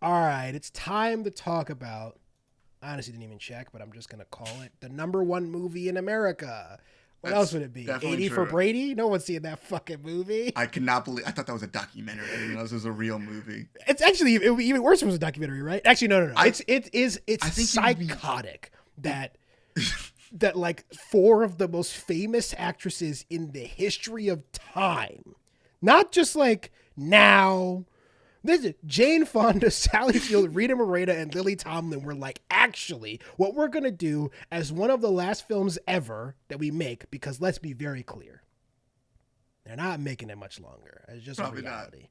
All right, it's time to talk about. I honestly didn't even check, but I'm just gonna call it the number one movie in America. What else That's would it be? definitely 80 for true. Brady? No one's seeing that fucking movie. I cannot believe. I thought that was a documentary. I didn't know this was a real movie. It's actually it would be even worse if it was a documentary, right? Actually, no. I It's I think it would be. psychotic that that like four of the most famous actresses in the history of time, not just like now. This is Jane Fonda, Sally Field, Rita Moreno, and Lily Tomlin were like, actually, what we're going to do as one of the last films ever that we make, because let's be very clear, they're not making it much longer. It's just Probably a not. reality.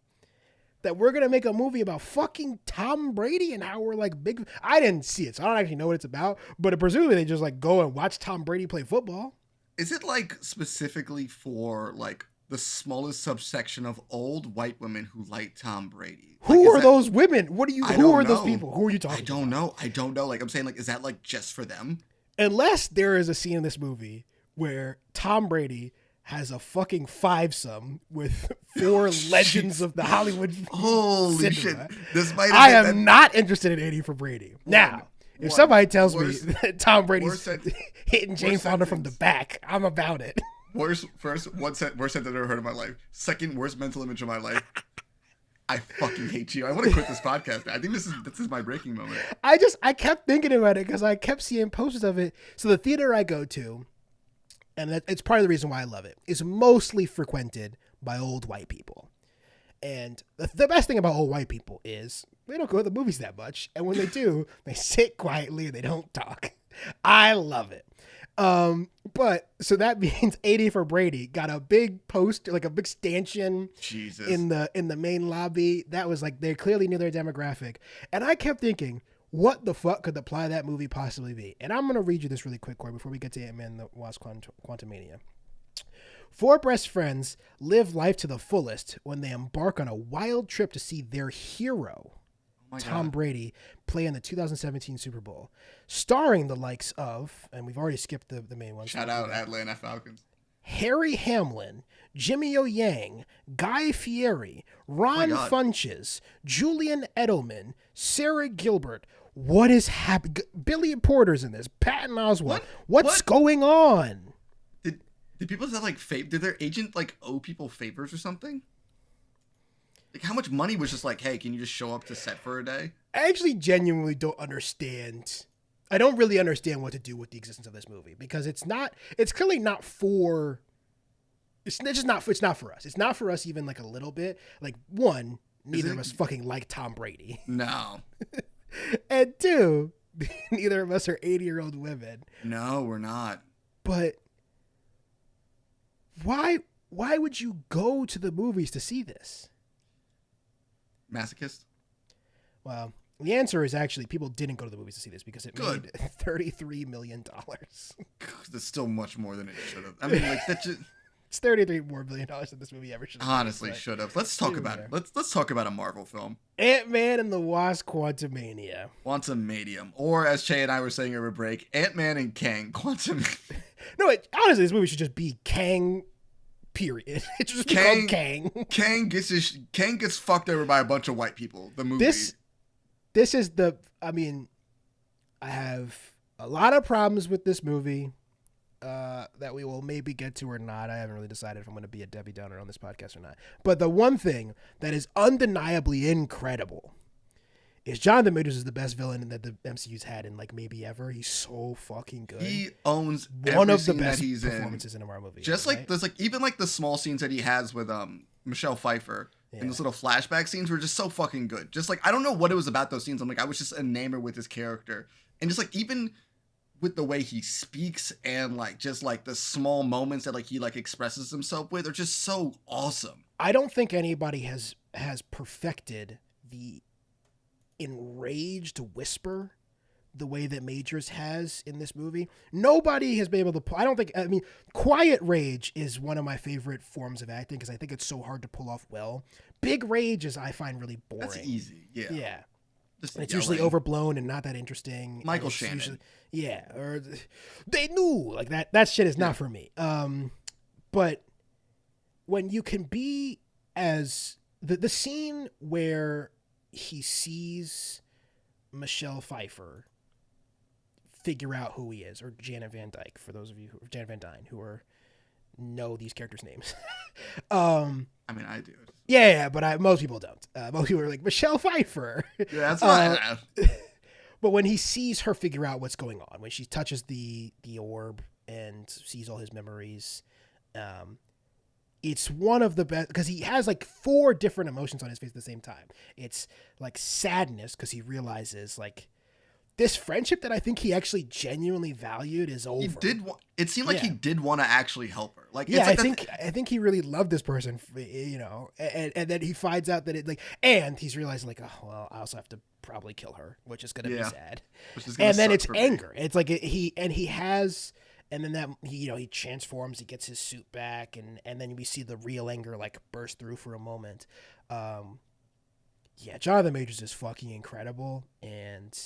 That we're going to make a movie about fucking Tom Brady and how we're like big. I didn't see it, so I don't actually know what it's about, but presumably they just like go and watch Tom Brady play football. Is it like specifically for like the smallest subsection of old white women who like Tom Brady? Like, Who is are that, those women? I Who don't are those know. people? Who are you I talking don't about? know. I don't know. Like I'm saying, like, is that like just for them? Unless there is a scene in this movie where Tom Brady has a fucking fivesome with four legends of the Hollywood Holy cinema. shit! This might I have am been not interested in 80 for Brady. Now, if one. somebody tells Worst- me that Tom Brady's worst sen- hitting Jane worst Fonda from the sentence. back, I'm about it. worst worst sentence I've ever heard in my life. Second worst mental image of my life. I fucking hate you. I want to quit this podcast. I think this is my breaking moment. I kept thinking about it because I kept seeing posters of it. So the theater I go to, and it's part of the reason why I love it, is mostly frequented by old white people. And the best thing about old white people is they don't go to the movies that much. And when they do, they sit quietly and they don't talk. I love it. But so that means 80 for Brady got a big poster, like a big stanchion Jesus. in the main lobby. That was like, they clearly knew their demographic. And I kept thinking, what the fuck could the plot of that movie possibly be? And I'm going to read you this really quick, Corey, before we get to Ant-Man and the Wasp Quantumania. Four best friends live life to the fullest when they embark on a wild trip to see their hero, Tom Brady, play in the 2017 Super Bowl, starring the likes of, and we've already skipped the main ones. Shout out Atlanta Falcons. Harry Hamlin, Jimmy O. Yang, Guy Fieri, Ron Funches, Julian Edelman, Sarah Gilbert. What is happening? Billy Porter's in this. Patton Oswalt. What's going on? Did people say like did their agent like owe people favors or something? Like how much money was just like, hey, can you just show up to set for a day? I actually genuinely don't understand. I don't really understand what to do with the existence of this movie because it's clearly not for, it's not for us. It's not for us even like a little bit. Like one, neither of us fucking like Tom Brady. No. And two, neither of us are 80-year-old women. No, we're not. But why would you go to the movies to see this? Masochist? Well, the answer is actually people didn't go to the movies to see this because it made $33 million. That's still much more than it should have. I mean, like that just it's $33 more million than this movie ever should have. honestly should have. Let's talk about it. Let's talk about a Marvel film. Ant-Man and the Wasp Quantumania. Quantumanium. Or as Che and I were saying over break, Ant-Man and Kang. Quantum. No, honestly, this movie should just be Kang. Period. It should just be called Kang. Kang gets fucked over by a bunch of white people. The movie. This is the. I mean, I have a lot of problems with this movie that we will maybe get to or not. I haven't really decided if I'm going to be a Debbie Downer on this podcast or not. But the one thing that is undeniably incredible is Jonathan Majors is the best villain that the MCU's had in like maybe ever. He's so fucking good. He owns one of the scene best that he's performances in a Marvel movie. Just like there's like even like the small scenes that he has with Michelle Pfeiffer and those little flashback scenes were just so fucking good. Just like I don't know what it was about those scenes. I'm like I was just enamored with his character and just like even with the way he speaks and like just like the small moments that like he like expresses himself with are just so awesome. I don't think anybody has perfected the enraged whisper the way that Majors has in this movie. Nobody has been able to quiet rage is one of my favorite forms of acting because I think it's so hard to pull off well. Big rage is I find really boring. That's easy. Yeah. It's usually overblown and not that interesting. Michael Shannon. Or they knew like that shit is not for me. But when you can be as the scene where he sees Michelle Pfeiffer figure out who he is, or Janet Van Dyke, for those of you who Janet Van Dyne who are know these characters' names. I mean, I do. Yeah, but most people don't. Most people are like Michelle Pfeiffer. Yeah, that's right. But when he sees her figure out what's going on, when she touches the orb and sees all his memories, it's one of the best because he has like 4 different emotions on his face at the same time. It's like sadness because he realizes like this friendship that I think he actually genuinely valued is over. He did. It seemed like he did want to actually help her. Like, yeah, it's like I think he really loved this person, you know, and then he finds out that it like, and he's realizing like, oh well, I also have to probably kill her, which is gonna be sad. And then it's anger. It's like he has, and then that he transforms, he gets his suit back, and then we see the real anger like burst through for a moment. Yeah, Jonathan Majors is fucking incredible, and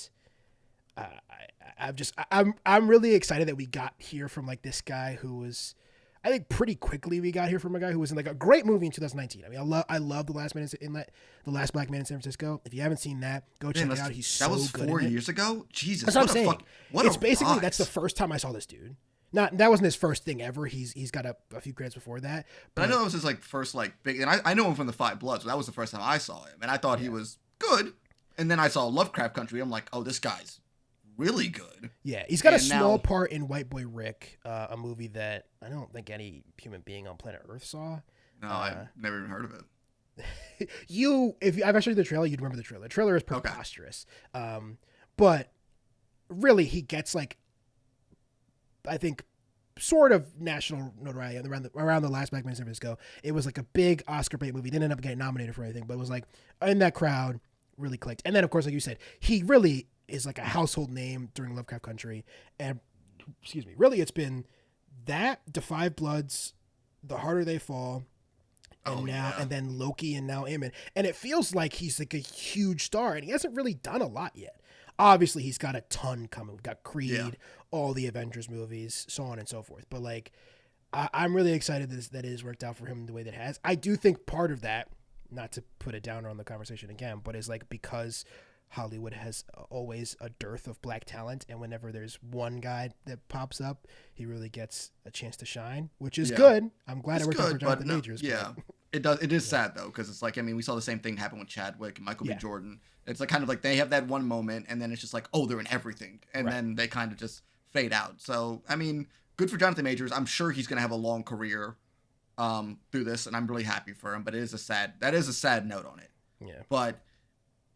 I'm really excited that we got here from like this guy who was, I think pretty quickly we got here from a guy who was in like a great movie in 2019. I mean, I love The Last Black Man in San Francisco. If you haven't seen that, go check it out. He's so good. That was 4 years ago. Jesus, that's what I'm saying. It's basically that's the first time I saw this dude. Not that wasn't his first thing ever. He's got a few credits before that. But I know that was his like first like big, and I know him from The Five Bloods. So that was the first time I saw him, and I thought he was good. And then I saw Lovecraft Country. I'm like, oh, this guy's really good. Yeah, he's got a small part in White Boy Rick, a movie that I don't think any human being on planet Earth saw. No, I've never even heard of it. If I've actually the trailer, you'd remember the trailer. The trailer is preposterous. Okay. But really, he gets like, I think, sort of national notoriety around the Last Black Man in San Francisco. It was like a big Oscar bait movie. Didn't end up getting nominated for anything, but it was like in that crowd, really clicked. And then, of course, like you said, he really is like a household name during Lovecraft Country. And, excuse me, really it's been that, The Five Bloods, The Harder They Fall, and and then Loki, and now Ant-Man. And it feels like he's like a huge star, and he hasn't really done a lot yet. Obviously, he's got a ton coming. We've got Creed, all the Avengers movies, so on and so forth. But like, I'm really excited that it has worked out for him the way that it has. I do think part of that, not to put it down on the conversation again, but is like because Hollywood has always a dearth of black talent, and whenever there's one guy that pops up, he really gets a chance to shine, which is good. I'm glad it worked out for Jonathan Majors. Yeah, it does. It is sad though, because it's like, I mean, we saw the same thing happen with Chadwick and Michael B. Jordan. It's like kind of like they have that one moment, and then it's just like, oh, they're in everything, and then they kind of just fade out. So I mean, good for Jonathan Majors. I'm sure he's gonna have a long career through this, and I'm really happy for him. But that is a sad note on it. Yeah. But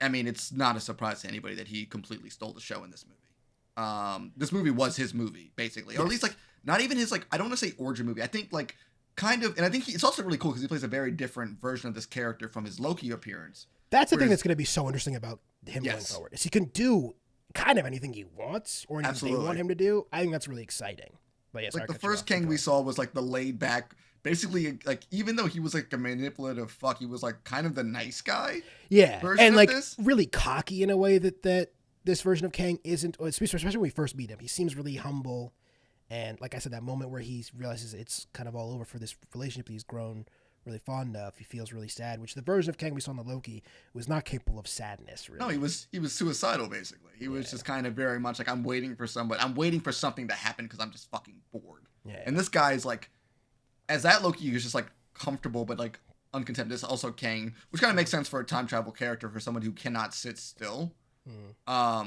I mean, it's not a surprise to anybody that he completely stole the show in this movie. This movie was his movie, basically. Or at least, like, not even his, like, I don't want to say origin movie. I think, like, kind of, and I think it's also really cool because he plays a very different version of this character from his Loki appearance. That's the thing that's going to be so interesting about him going forward, is he can do kind of anything he wants, or anything they want him to do. I think that's really exciting. But yes, like, the first Kang we saw was, like, the laid back, basically, like, even though he was like a manipulative fuck, he was like kind of the nice guy. Yeah, and like really cocky in a way that this version of Kang isn't. Especially when we first meet him, he seems really humble. And like I said, that moment where he realizes it's kind of all over for this relationship he's grown really fond of, he feels really sad. Which the version of Kang we saw in the Loki was not capable of sadness. Really, no, he was suicidal. Basically, he was just kind of very much like, I'm waiting for something to happen because I'm just fucking bored. Yeah, and this guy's like, as that Loki, he was just like comfortable but like uncontent. This also Kang, which kind of makes sense for a time travel character, for someone who cannot sit still. I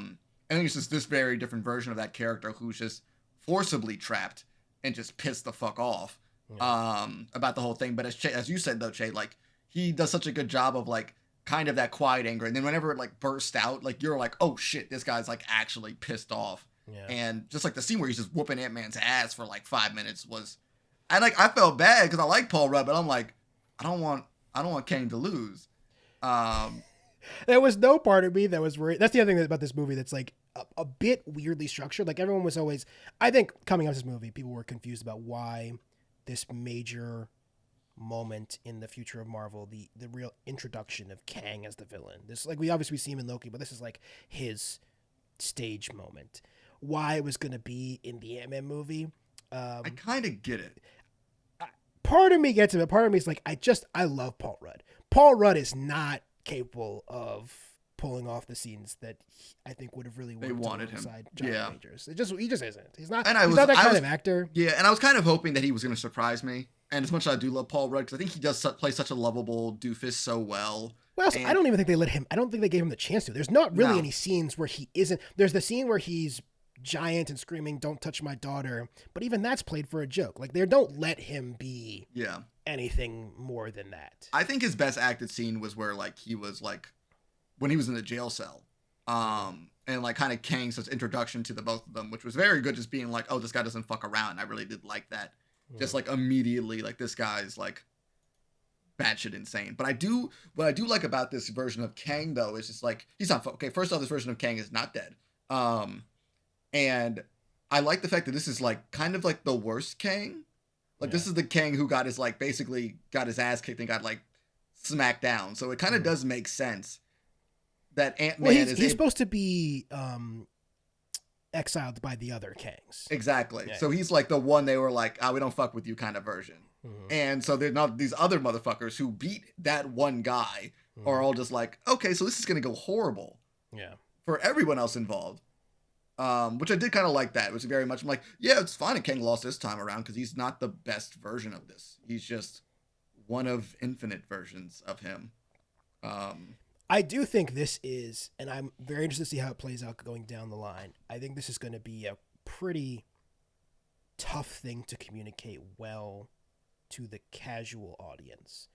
think it's just this very different version of that character who's just forcibly trapped and just pissed the fuck off about the whole thing. But as you said though, Che, like, he does such a good job of like kind of that quiet anger, and then whenever it like bursts out, like, you're like, oh shit, this guy's like actually pissed off. And just like the scene where he's just whooping Ant-Man's ass for like 5 minutes was, I felt bad because I like Paul Rudd, but I'm like, I don't want Kang to lose. There was no part of me that was worried. That's the other thing about this movie that's like a bit weirdly structured. Like, everyone was always, I think coming up to this movie, people were confused about why this major moment in the future of Marvel, the real introduction of Kang as the villain. This, like, we obviously see him in Loki, but this is like his stage moment. Why it was going to be in the Ant-Man movie. I kind of get it. Part of me gets it, but part of me is like, I love Paul Rudd. Paul Rudd is not capable of pulling off the scenes that I think would have really worked wanted him. alongside Johnny Yeah. Majors. He just isn't. He's not. And He's not that kind of actor. Yeah, and I was kind of hoping that he was going to surprise me. And as much as I do love Paul Rudd, because I think he does play such a lovable doofus so well. Well, also, I don't even think they let him. I don't think they gave him the chance to. There's not really any scenes where he isn't. There's the scene where he's giant and screaming, "Don't touch my daughter!" But even that's played for a joke. Like they don't let him be anything more than that. I think his best acted scene was where like he was like when he was in the jail cell, and like kind of Kang's introduction to the both of them, which was very good. Just being like, "Oh, this guy doesn't fuck around." I really did like that. Just like immediately, like this guy's like batshit insane. But what I do like about this version of Kang though is just like he's not okay. First off, this version of Kang is not dead, and I like the fact that this is like kind of like the worst Kang. Like this is the Kang who got his like basically got his ass kicked and got like smacked down. So it kind of does make sense that Ant-Man he's supposed to be exiled by the other Kangs. Exactly. Yeah. So he's like the one they were like, "Oh, we don't fuck with you" kind of version. And so they're not these other motherfuckers who beat that one guy are all just like, okay, so this is gonna go horrible. Yeah. For everyone else involved. Which I did kind of like that. It was very much I'm like, yeah, it's fine if Kang lost this time around because he's not the best version of this. He's just one of infinite versions of him. I do think this is, and I'm very interested to see how it plays out going down the line. I think this is going to be a pretty tough thing to communicate well to the casual audience.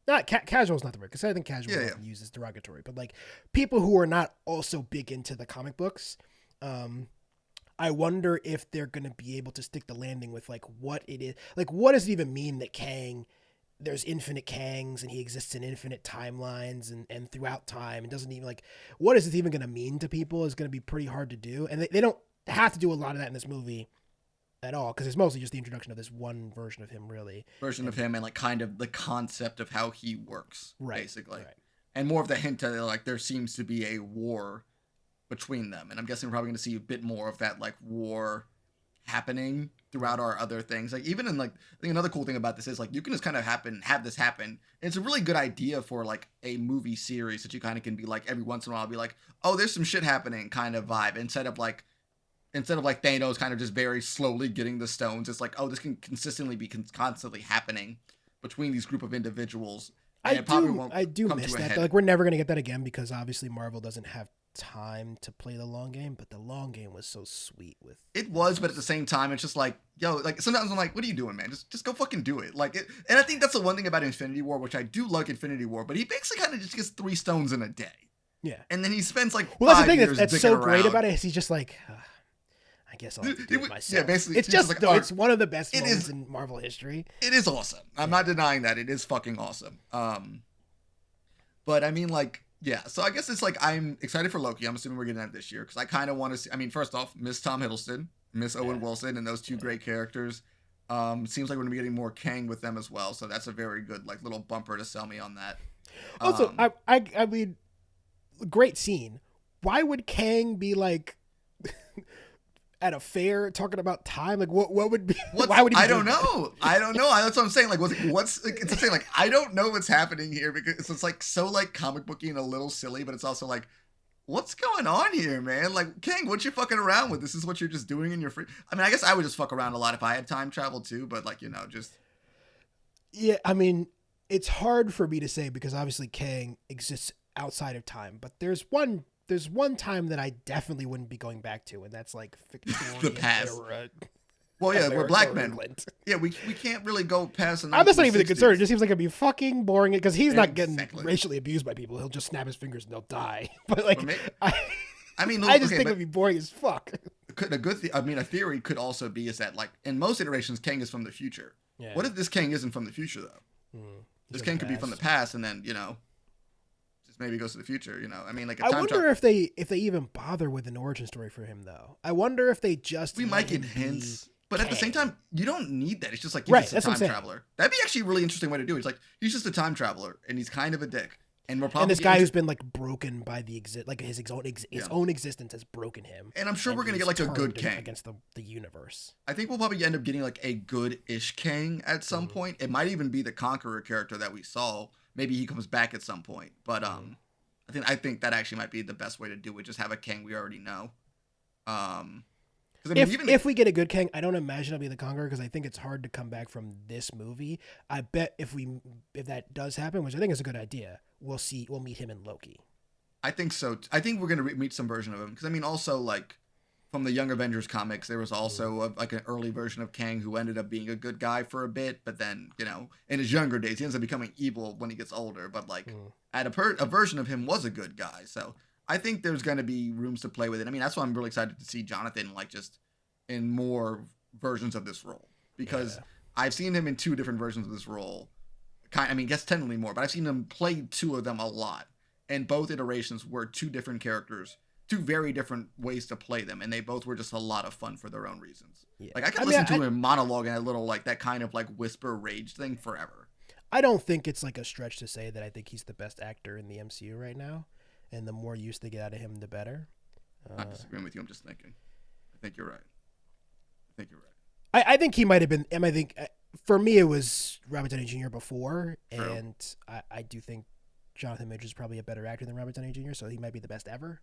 Not casual is not the word, because I think casual is often used as derogatory, but like people who are not also big into the comic books. I wonder if they're going to be able to stick the landing with like what it is. Like, what does it even mean that there's infinite Kangs and he exists in infinite timelines and throughout time? It doesn't even like, what is it even going to mean to people is going to be pretty hard to do. And they don't have to do a lot of that in this movie at all. Cause it's mostly just the introduction of this one version of him of him and like kind of the concept of how he works basically. Right. And more of the hint that like there seems to be a war between them. And I'm guessing we're probably going to see a bit more of that like war happening throughout our other things. Like even in like I think another cool thing about this is like you can just kind of have this happen. And it's a really good idea for like a movie series that you kind of can be like every once in a while be like, oh, there's some shit happening kind of vibe instead of like Thanos kind of just very slowly getting the stones. It's like, oh, this can consistently be constantly happening between these group of individuals. And I do miss that. Like we're never going to get that again because obviously Marvel doesn't have time to play the long game, but the long game was so sweet with it was, but at the same time it's just like, yo, like sometimes I'm like, what are you doing, man? Just go fucking do it. Like it, and I think that's the one thing about Infinity War, which I do like Infinity War, but he basically kind of just gets 3 stones in a day. Yeah. And then he spends like that's the 5 thing years that's so great around. about it is he's just like I guess I'll have to do it myself. Yeah, basically it's just like, it's one of the best moments in Marvel history. It is awesome. I'm not denying that. It is fucking awesome. But I mean like yeah, so I guess it's like I'm excited for Loki. I'm assuming we're getting that this year because I kind of want to see. I mean, first off, Miss Tom Hiddleston, Miss Owen Wilson, and those 2 great characters. Seems like we're gonna be getting more Kang with them as well. So that's a very good like little bumper to sell me on that. Also, I mean, great scene. Why would Kang be like at a fair talking about time? Like what would be? Why would he? I don't know. That's what I'm saying. Like what's like, it's the thing. Like I don't know what's happening here because it's like so like comic booky and a little silly, but it's also like what's going on here, man? Like Kang, what you fucking around with? This is what you're just doing in your free. I mean, I guess I would just fuck around a lot if I had time travel too, but like just. Yeah, I mean, it's hard for me to say because obviously Kang exists outside of time, but there's one time that I definitely wouldn't be going back to, and that's like Victorian the past. Era. Well, yeah, we're black men. Yeah, we can't really go past. I'm just not even concerned. It just seems like it'd be fucking boring because he's not getting racially abused by people. He'll just snap his fingers and they'll die. But like, I just think it'd be boring as fuck. A theory could also be is that like in most iterations, Kang is from the future. Yeah. What if this Kang isn't from the future though? This Kang could be from the past, and then maybe goes to the future, I mean, like I wonder if they even bother with an origin story for him though. I wonder if they just we might get hints, but Kang. At the same time, you don't need that. It's just like he's a time traveler. That'd be actually a really interesting way to do it. It's like he's just a time traveler and he's kind of a dick. And we're probably this guy who's been like broken by the his own existence has broken him. And I'm sure we're gonna get like a good Kang against the universe. I think we'll probably end up getting like a good-ish Kang at some point. It might even be the Conqueror character that we saw. Maybe he comes back at some point, but I think that actually might be the best way to do it. Just have a Kang we already know. Because I mean, if we get a good Kang, I don't imagine it'll be the Conqueror because I think it's hard to come back from this movie. I bet if that does happen, which I think is a good idea, we'll meet him in Loki. I think so. I think we're gonna meet some version of him because I mean, also like from the Young Avengers comics, there was also like an early version of Kang who ended up being a good guy for a bit, but then in his younger days he ends up becoming evil when he gets older. But like a version of him was a good guy, so I think there's gonna be rooms to play with it. I mean, that's why I'm really excited to see Jonathan like just in more versions of this role because I've seen him in 2 different versions of this role. I mean, guess technically more, but I've seen him play 2 of them a lot. And both iterations were 2 different characters, 2 very different ways to play them, and they both were just a lot of fun for their own reasons. Yeah. Like I could listen to him monologue and a little like that kind of like whisper rage thing forever. I don't think it's like a stretch to say that I think he's the best actor in the MCU right now, and the more use they get out of him, the better. I'm not disagreeing with you. I'm just thinking. I think you're right. I think he might have been. I think for me it was Robert Downey Jr. before, True. And I do think Jonathan Majors is probably a better actor than Robert Downey Jr., so he might be the best ever.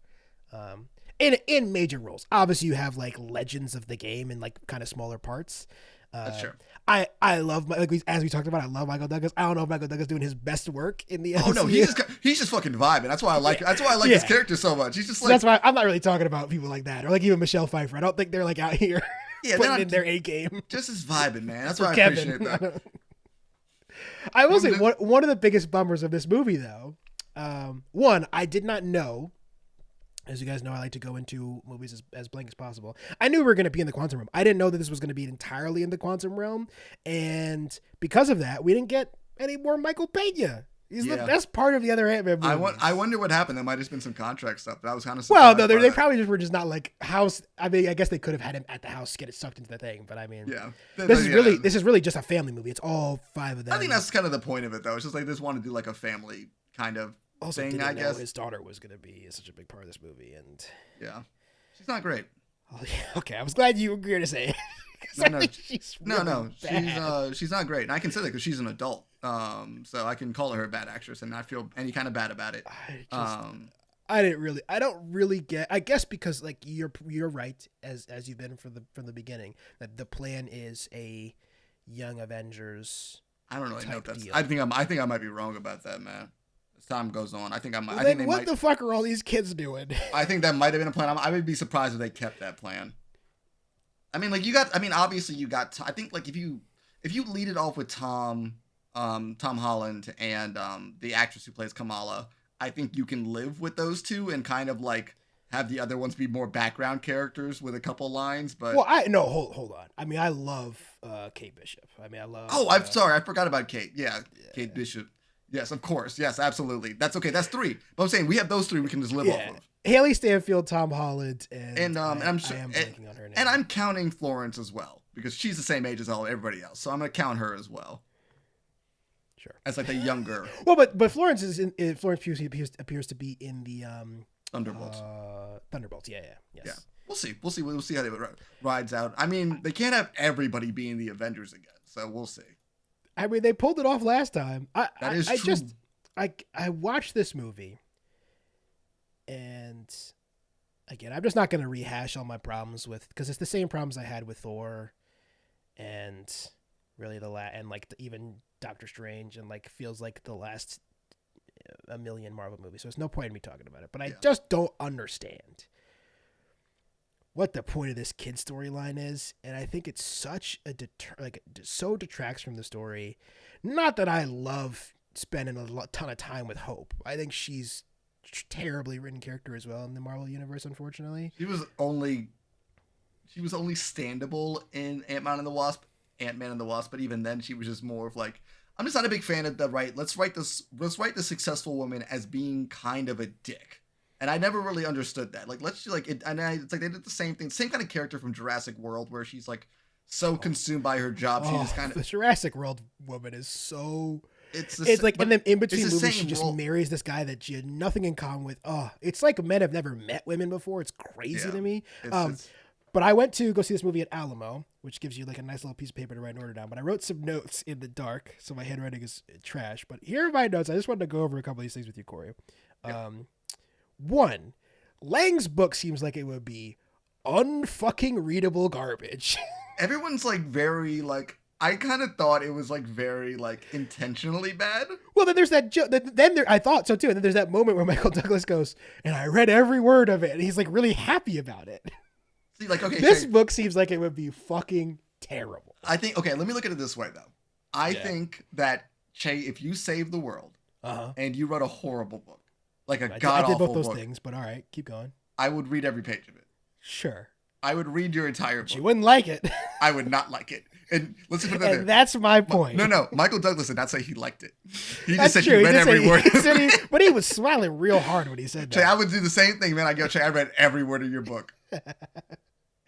In major roles, obviously you have like legends of the game and like kind of smaller parts. That's true. I love as we talked about. I love Michael Douglas. I don't know if Michael Douglas doing his best work in the. Oh no, he's just fucking vibing. That's why I like. That's why I like his character so much. He's just like. That's why I'm not really talking about people like that or like even Michelle Pfeiffer. I don't think they're like out here. Yeah, putting in their A game. Just his vibing, man. That's why I appreciate that. I will say one of the biggest bummers of this movie, though. One, I did not know. As you guys know, I like to go into movies as blank as possible. I knew we were going to be in the quantum realm. I didn't know that this was going to be entirely in the quantum realm. And because of that, we didn't get any more Michael Pena. He's the best part of the other Ant-Man movies. I wonder what happened. There might have just been some contract stuff. But I was kind of surprised. Well, no, they probably were just not like house. I mean, I guess they could have had him at the house get it sucked into the thing. But I mean, this is really just a family movie. It's all 5 of them. I think that's kind of the point of it, though. It's just like they just want to do like a family kind of thing, I guess. His daughter was going to be such a big part of this movie, and she's not great. Oh, yeah. Okay, I was glad you agreed to say it. She's not great, and I can say that because she's an adult. So I can call her a bad actress and not feel any kind of bad about it. I don't really get. I guess because like you're right as you've been from the beginning that the plan is a Young Avengers. I don't really know if that's. Deal. I think I might be wrong about that, man. As time goes on, I think I might. Well, then what the fuck are all these kids doing? I think that might have been a plan. I would be surprised if they kept that plan. I mean, like obviously you got. I think like if you lead it off with Tom Holland and the actress who plays Kamala, I think you can live with those 2 and kind of like have the other ones be more background characters with a couple lines. But hold on. I mean, I love Kate Bishop. I mean, I love. Oh, I'm sorry, I forgot about Kate. Yeah, Kate Bishop. Yes, of course. Yes, absolutely. That's okay. That's 3. But I'm saying we have those 3 we can just live off of. Haley Stanfield, Tom Holland, and I'm sure, blanking on her name. And I'm counting Florence as well because she's the same age as everybody else. So I'm gonna count her as well. Sure. As like the younger. Well, but Florence Florence Pugh appears to be in the Thunderbolts. Thunderbolts. Yeah. Yes. Yeah. We'll see how it rides out. I mean, they can't have everybody be in the Avengers again, so we'll see. I mean, they pulled it off last time. That is true. I watched this movie, and again, I'm just not going to rehash all my problems because it's the same problems I had with Thor, and really even Doctor Strange, and like feels like the last a million Marvel movies. So there's no point in me talking about it. But I just don't understand what the point of this kid storyline is, and I think it's such so detracts from the story. Not that I love spending a ton of time with Hope. I think she's terribly written character as well in the Marvel universe, unfortunately. She was only standable in Ant-Man and the Wasp, but even then she was just more of like, I'm just not a big fan of let's write the successful woman as being kind of a dick. And I never really understood that. Like, it's like they did the same thing, same kind of character from Jurassic World, where she's like so consumed by her job, she just kind of. The Jurassic World woman is so. It's like, and then in between movies, she just marries this guy that she had nothing in common with. Oh, it's like men have never met women before. It's crazy to me. But I went to go see this movie at Alamo, which gives you like a nice little piece of paper to write an order down. But I wrote some notes in the dark, so my handwriting is trash. But here are my notes. I just wanted to go over a couple of these things with you, Corey. One, Lang's book seems like it would be unfucking readable garbage. Everyone's like very like, I kind of thought it was like very like intentionally bad. Well, then there's that joke. I thought so too. And then there's that moment where Michael Douglas goes, and I read every word of it. And he's like really happy about it. See, like, okay, this book seems like it would be fucking terrible. I think, okay, let me look at it this way though. I think that Che, if you save the world and you wrote a horrible book, like a god awful book. I did both those things, but all right, keep going. I would read every page of it. Sure. I would read your entire book. You wouldn't like it. I would not like it. And let's put that there. That's my point. No. Michael Douglas did not say he liked it. He just said he read every word. But he was smiling real hard when he said that. Che, I would do the same thing, man. I go, Che, I read every word of your book.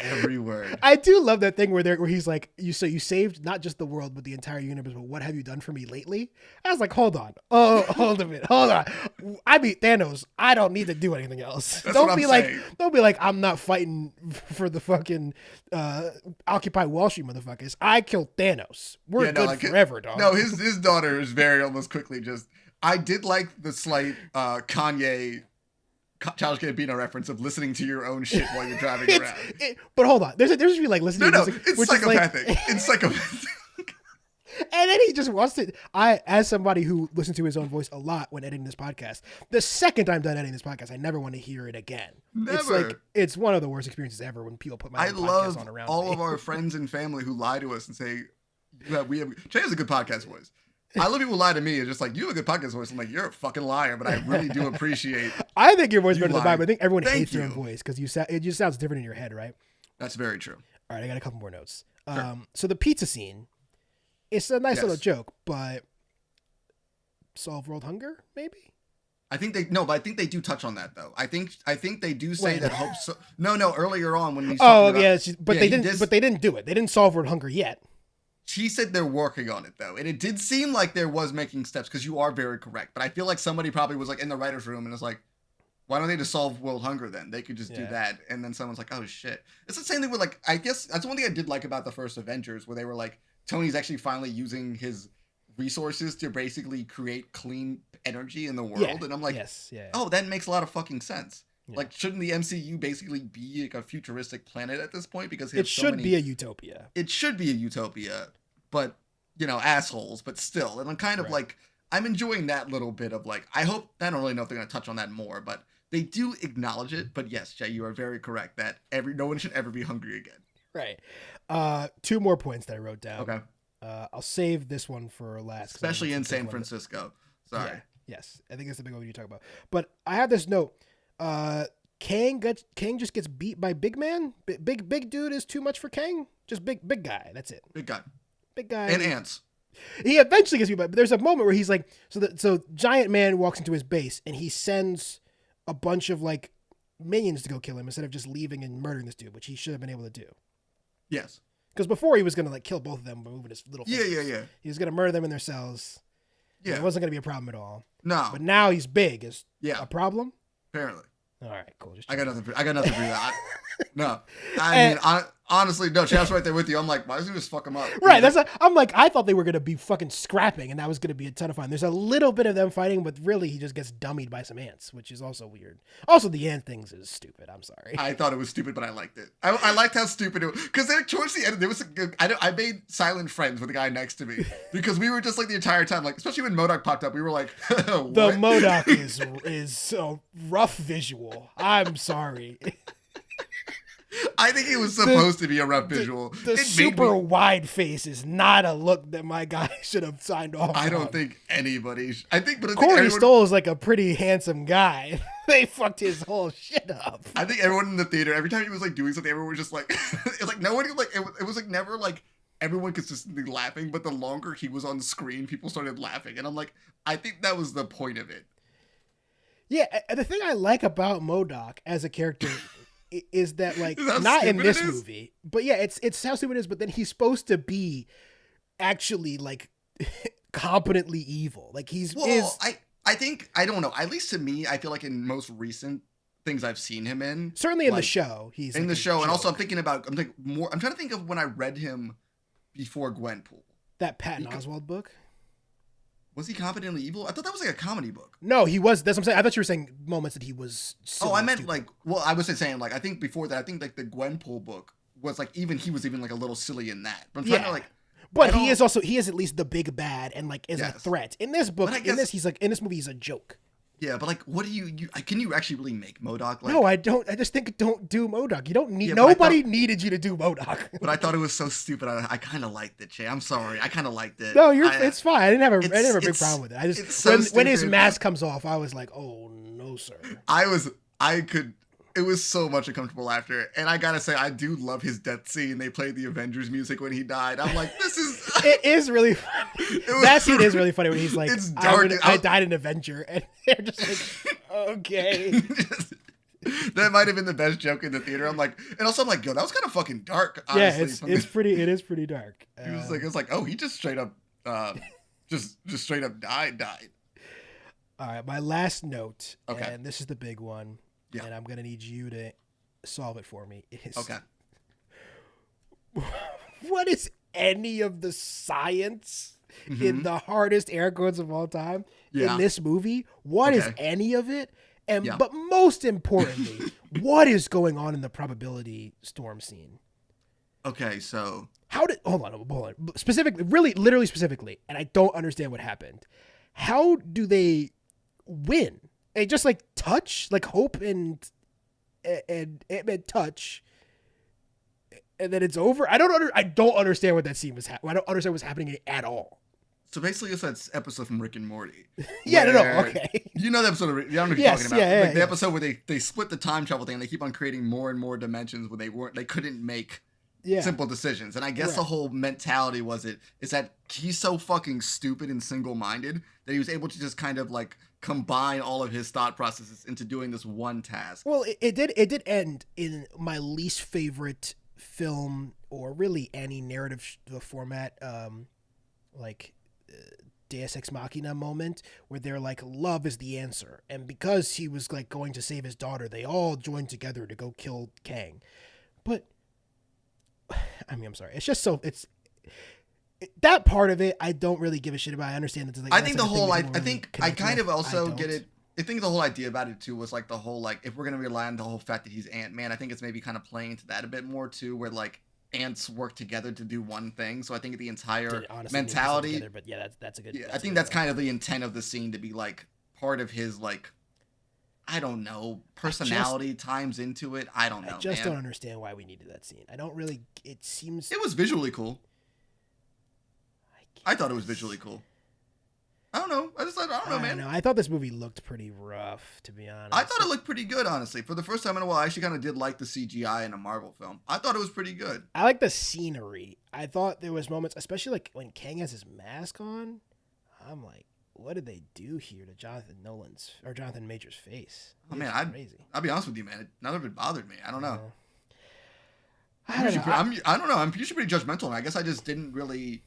Every word. I do love that thing where he's like, you saved not just the world, but the entire universe, but what have you done for me lately? I was like, hold on. Oh, hold a minute. Hold on. I beat Thanos. I don't need to do anything else. Don't be like, I'm not fighting for the fucking Occupy Wall Street motherfuckers. I killed Thanos. We're good forever, dog. No, his daughter is very almost quickly just, I did like the slight Kanye Childish Gambino reference of listening to your own shit while you're driving around. But hold on, there's be like listening. No, to music, it's psychopathic. It's psychopathic. And then he just wants to. As somebody who listens to his own voice a lot when editing this podcast, the second I'm done editing this podcast, I never want to hear it again. Never. It's one of the worst experiences ever when people put my own podcast on around me. I love all of our friends and family who lie to us and say, Che has a good podcast voice. I love people who lie to me. It's just like, you have a good podcast voice. I'm like, you're a fucking liar, but I really do appreciate. I think your voice is better than mine, but I think everyone hates your own voice because it just sounds different in your head, right? That's very true. All right, I got a couple more notes. Sure. So the pizza scene, it's a nice little joke, but solve world hunger, maybe? I think they do touch on that though. I think they do say that hope. No, earlier on when he's they didn't do it. They didn't solve world hunger yet. She said they're working on it though, and it did seem like there was making steps because you are very correct. But I feel like somebody probably was like in the writer's room and it's like, why don't they just solve world hunger then? They could just do that. And then someone's like, oh shit. It's the same thing with like, I guess that's one thing I did like about the first Avengers where they were like, Tony's actually finally using his resources to basically create clean energy in the world. And I'm like, oh, that makes a lot of fucking sense. Yeah. Like, shouldn't the MCU basically be like a futuristic planet at this point? Because it should be a utopia. It should be a utopia, but assholes. But still, and I'm kind of like, I'm enjoying that little bit of like, I don't really know if they're going to touch on that more, but they do acknowledge it. But yes, Jay, you are very correct that no one should ever be hungry again. Right. Two more points that I wrote down. Okay. I'll save this one for last. Especially in San Francisco. Sorry. Yeah, yes, I think that's the big one you talk about. But I have this note. Kang just gets beat by big man. Big dude is too much for Kang. Just big guy. That's it. Big guy. And ants. He eventually gets beat by. But there's a moment where he's like, so giant man walks into his base and he sends a bunch of like minions to go kill him instead of just leaving and murdering this dude, which he should have been able to do. Yes. Because before he was gonna like kill both of them by moving his little fingers. Yeah. He was gonna murder them in their cells. Yeah. It wasn't gonna be a problem at all. No. But now he's big. Is a problem? Apparently. All right, cool. I got nothing for that. No. I mean, honestly, no, Chad's right there with you. I'm like, why doesn't he just fuck him up? Right. I'm like, I thought they were going to be fucking scrapping and that was going to be a ton of fun. There's a little bit of them fighting, but really he just gets dummied by some ants, which is also weird. Also, the ant things is stupid. I'm sorry. I thought it was stupid, but I liked it. I liked how stupid it was. Because towards the end, there was I made silent friends with the guy next to me because we were just like the entire time, like, especially when MODOK popped up, we were like, what? The MODOK is a rough visual. I'm sorry. I think it was supposed to be a rough visual. The super wide face is not a look that my guy should have signed off on. I don't think anybody. Corey Stoll is like a pretty handsome guy. They fucked his whole shit up. I think everyone in the theater, every time he was like doing something, everyone was just like, it's like no one like it was like never like everyone consistently laughing, but the longer he was on screen, people started laughing, and I'm like, I think that was the point of it. Yeah, the thing I like about MODOK as a character is that like not in this movie, but yeah, it's how stupid it is. But then he's supposed to be actually like competently evil. Like I think I don't know. At least to me, I feel like in most recent things I've seen him in, certainly in the show, he's in the show, and also I'm trying to think of when I read him before Gwenpool. That Patton Oswalt book. Was he competently evil? I thought that was like a comedy book. No, he was. That's what I'm saying. I thought you were saying moments that he was. Oh, I meant like. Well, I was saying like I think before that I think like the Gwenpool book was like he was even like a little silly in that. But I'm trying to like. But he is at least the big bad and like is a threat in this book. In this movie he's a joke. Yeah, but like, what do you can you actually really make MODOK? Like, no, I don't. I just think don't do MODOK. You don't need. Nobody needed you to do MODOK. But I thought it was so stupid. I kind of liked it, Jay. I'm sorry. I kind of liked it. No, it's fine. I didn't have a big problem with it. I just when his mask comes off, I was like, oh no, sir. It was so much uncomfortable laughter, and I gotta say, I do love his death scene. They played the Avengers music when he died. I'm like, this is. It is really funny. That scene is really funny when he's like, it's dark. I died an Avenger, and they're just like, okay. That might have been the best joke in the theater. I'm like, and also I'm like, yo, that was kind of fucking dark. Honestly. Yeah, it is pretty dark. It's like, oh, he just straight up, just straight up died. All right, my last note, okay, and this is the big one. Yeah. And I'm going to need you to solve it for me. Okay. What is any of the science in the hardest air quotes of all time in this movie? What is any of it? And but most importantly, what is going on in the probability storm scene? Okay, so hold on. Specifically, really, literally specifically, and I don't understand what happened. How do they win? They just like touch, like Hope and Ant-Man touch, and then it's over. I don't understand what that scene was. I don't understand what's happening at all. So basically, it's that episode from Rick and Morty. Yeah, no, okay. You know the episode. You know what you're talking about. The episode where they split the time travel thing, and they keep on creating more and more dimensions when they couldn't make simple decisions. And I guess the whole mentality is that he's so fucking stupid and single-minded that he was able to just kind of like combine all of his thought processes into doing this one task. Well, it did end in my least favorite film, or really any narrative format, Deus Ex Machina moment, where they're like, love is the answer, and because he was like going to save his daughter, they all joined together to go kill Kang. But I mean, I'm sorry, it's just so that part of it I don't really give a shit about. I understand that. Like, I think the whole I kind of also get it. I think the whole idea about it too was like the whole like, if we're gonna rely on the whole fact that he's Ant-Man, I think it's maybe kind of playing into that a bit more too, where like ants work together to do one thing. So I think the entire mentality. Together, but yeah, that's a good. Yeah, I think that's kind of the intent of the scene, to be like part of his like, I don't know, personality times into it. I don't know. I just don't understand why we needed that scene. I don't really. It seems it was visually cool. I thought it was visually cool. I don't know. I don't know, man. I thought this movie looked pretty rough, to be honest. I thought it looked pretty good, honestly. For the first time in a while, I actually kind of did like the CGI in a Marvel film. I thought it was pretty good. I like the scenery. I thought there was moments, especially like when Kang has his mask on. I'm like, what did they do here to Jonathan Major's face? Oh man, I'll be honest with you, man. None of it bothered me. I don't know. I don't know. I don't know. I'm usually pretty judgmental. I guess I just didn't really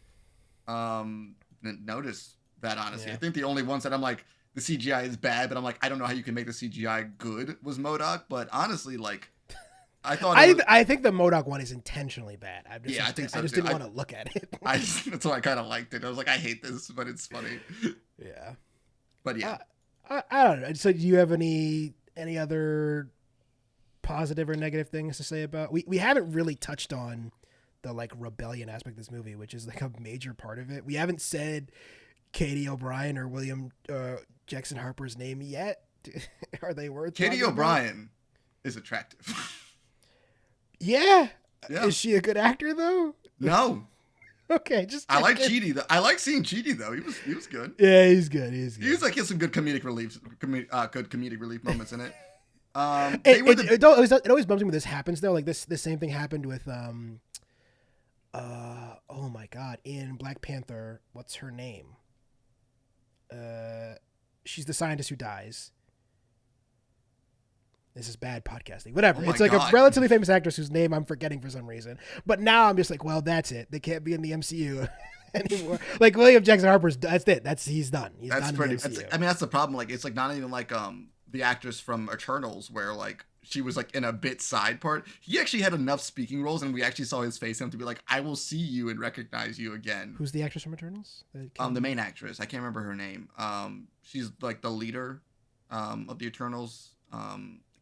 notice that, honestly. I think the only ones that I'm like, the CGI is bad, but I'm like, I don't know how you can make the CGI good, was MODOK. But honestly, like, I thought I think the MODOK one is intentionally bad. I think so. I just didn't want to look at it. That's why I kind of liked it. I was like, I hate this, but it's funny. Yeah. But yeah. I don't know. So do you have any other positive or negative things to say about? We haven't really touched on the like rebellion aspect of this movie, which is like a major part of it. We haven't said Katie O'Brien or William Jackson Harper's name yet. Are they worth Katie O'Brien is attractive. Yeah. Is she a good actor though? No. Okay, I like Chidi. I like seeing Chidi though. He was good. Yeah, he's good. He has some good comedic relief, good comedic relief moments in it. It always bums me when this happens though. Like the same thing happened with oh my god, in Black Panther, what's her name? She's the scientist who dies. This is bad podcasting. Whatever. It's like a relatively famous actress whose name I'm forgetting for some reason. But now I'm just like, well, that's it. They can't be in the MCU anymore. Like William Jackson Harper's, that's it. He's done. He's done in the MCU. That's the problem. Like, it's like not even like the actress from Eternals, where like she was like in a bit side part. He actually had enough speaking roles, and we actually saw his face to be like, I will see you and recognize you again. Who's the actress from Eternals? The main actress. I can't remember her name. She's like the leader of the Eternals. I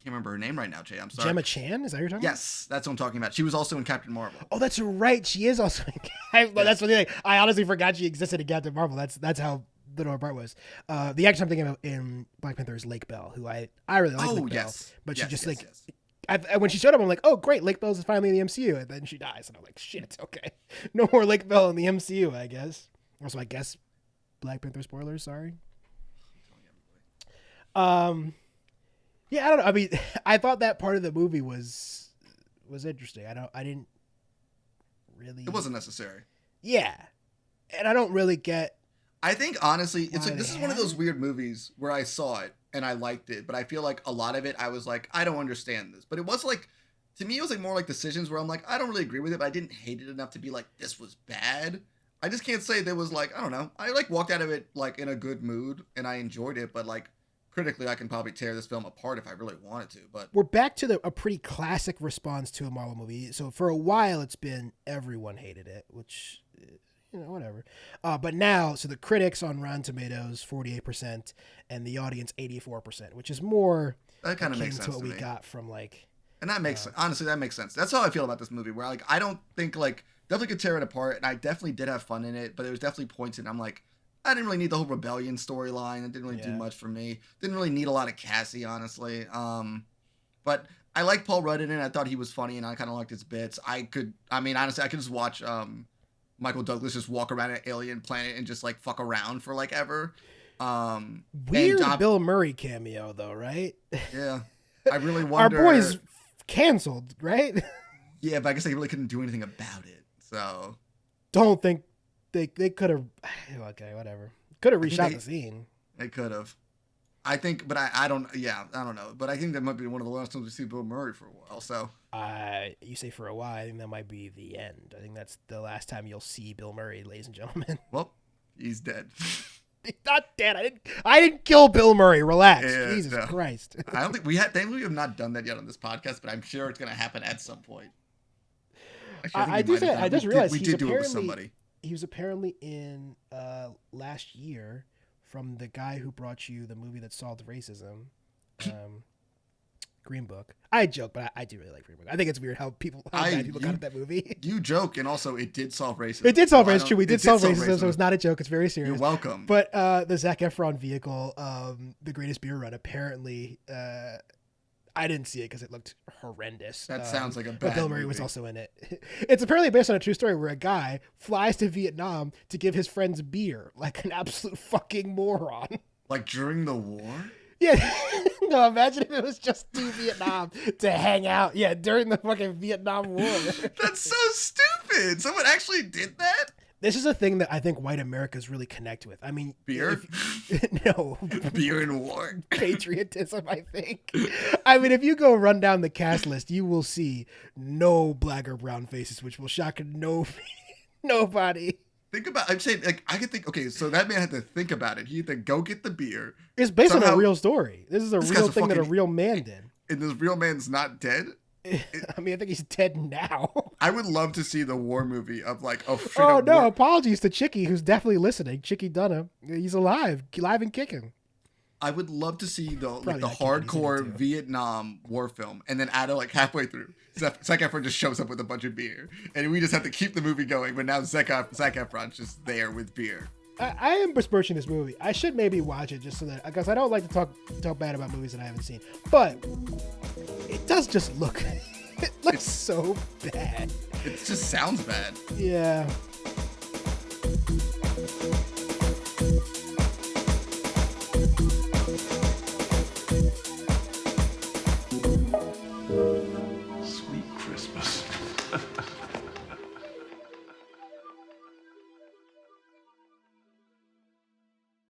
can't remember her name right now, Jay. I'm sorry. Gemma Chan? Is that who you're talking about? Yes, that's what I'm talking about. She was also in Captain Marvel. Oh, that's right. She is also in Captain Marvel. That's what the thing. I honestly forgot she existed in Captain Marvel. That's how little her part was. The actress I'm thinking of in Black Panther is Lake Bell, who I really like. Lake Bell, but she just when she showed up, I'm like, oh great, Lake Bell's finally in the MCU, and then she dies, and I'm like, shit, okay, no more Lake Bell in the MCU, I guess. Also, I guess Black Panther spoilers. Sorry. Yeah, I don't know. I mean, I thought that part of the movie was interesting. I didn't really. It wasn't necessary. Yeah, and I don't really get. I think honestly, it's like this is one of those weird movies where I saw it and I liked it, but I feel like a lot of it I was like, I don't understand this. But it was like, to me, it was like more like decisions where I'm like, I don't really agree with it, but I didn't hate it enough to be like, this was bad. I just can't say there was like, I don't know. I like walked out of it like in a good mood and I enjoyed it, but like critically, I can probably tear this film apart if I really wanted to. But we're back to a pretty classic response to a Marvel movie. So for a while, it's been everyone hated it, which, whatever. But now, so the critics on Rotten Tomatoes 48% and the audience 84%, which is more that kind of makes sense to what to we me. got from like. And that makes honestly that makes sense. That's how I feel about this movie. Where like I don't think like definitely could tear it apart, and I definitely did have fun in it. But there was definitely points in I'm like. I didn't really need the whole rebellion storyline. It didn't really do much for me. Didn't really need a lot of Cassie, honestly. But I liked Paul Rudd in it. I thought he was funny, and I kind of liked his bits. Honestly, I could just watch Michael Douglas just walk around an alien planet and just like fuck around for like ever. Weird Bill Murray cameo though, right? Yeah, I really wonder. Our boy's canceled, right? Yeah, but I guess they really couldn't do anything about it. So don't think. They could have, okay, whatever. Could have reshot the scene. They could have. I think, but I don't know. But I think that might be one of the last times we see Bill Murray for a while, so. You say for a while, I think that might be the end. I think that's the last time you'll see Bill Murray, ladies and gentlemen. Well, he's dead. He's not dead. I didn't kill Bill Murray. Relax. Yeah, Jesus Christ. I don't think we have not done that yet on this podcast, but I'm sure it's going to happen at some point. Actually, I just realized we did do it with somebody. He was apparently in last year from the guy who brought you the movie that solved racism, Green Book. I joke, but I do really like Green Book. I think it's weird how bad people got at that movie. You joke, and also it did solve racism. It did solve racism. True, we did solve racism, so it's not a joke. It's very serious. You're welcome. But the Zac Efron vehicle, The Greatest Beer Run, apparently. I didn't see it because it looked horrendous. That sounds like a bad But Bill Murray movie. was also in it. It's apparently based on a true story where a guy flies to Vietnam to give his friends beer, like an absolute fucking moron. Like during the war? Yeah. No, imagine if it was just to Vietnam to hang out. Yeah, during the fucking Vietnam War. That's so stupid. Someone actually did that? This is a thing that I think white Americans really connect with. I mean, beer? No. Beer and war. Patriotism, I think. I mean, if you go run down the cast list, you will see no black or brown faces, which will shock nobody. Think about, I'm saying, like, I could think, okay, so that man had to think about it. He had to go get the beer. It's based on a real story. This is a real thing that a real man did. And this real man's not dead? I mean, I think he's dead now. I would love to see the war movie of like war. Apologies to Chicky, who's definitely listening. Chicky Dunham, he's alive and kicking. I would love to see the hardcore Vietnam war film, and then like halfway through, Zac Efron just shows up with a bunch of beer, and we just have to keep the movie going. But now Zac Efron's just there with beer. I am besmirching this movie. I should maybe watch it just so that, because I don't like to talk bad about movies that I haven't seen. But it does just look, it looks so bad. It just sounds bad. Yeah.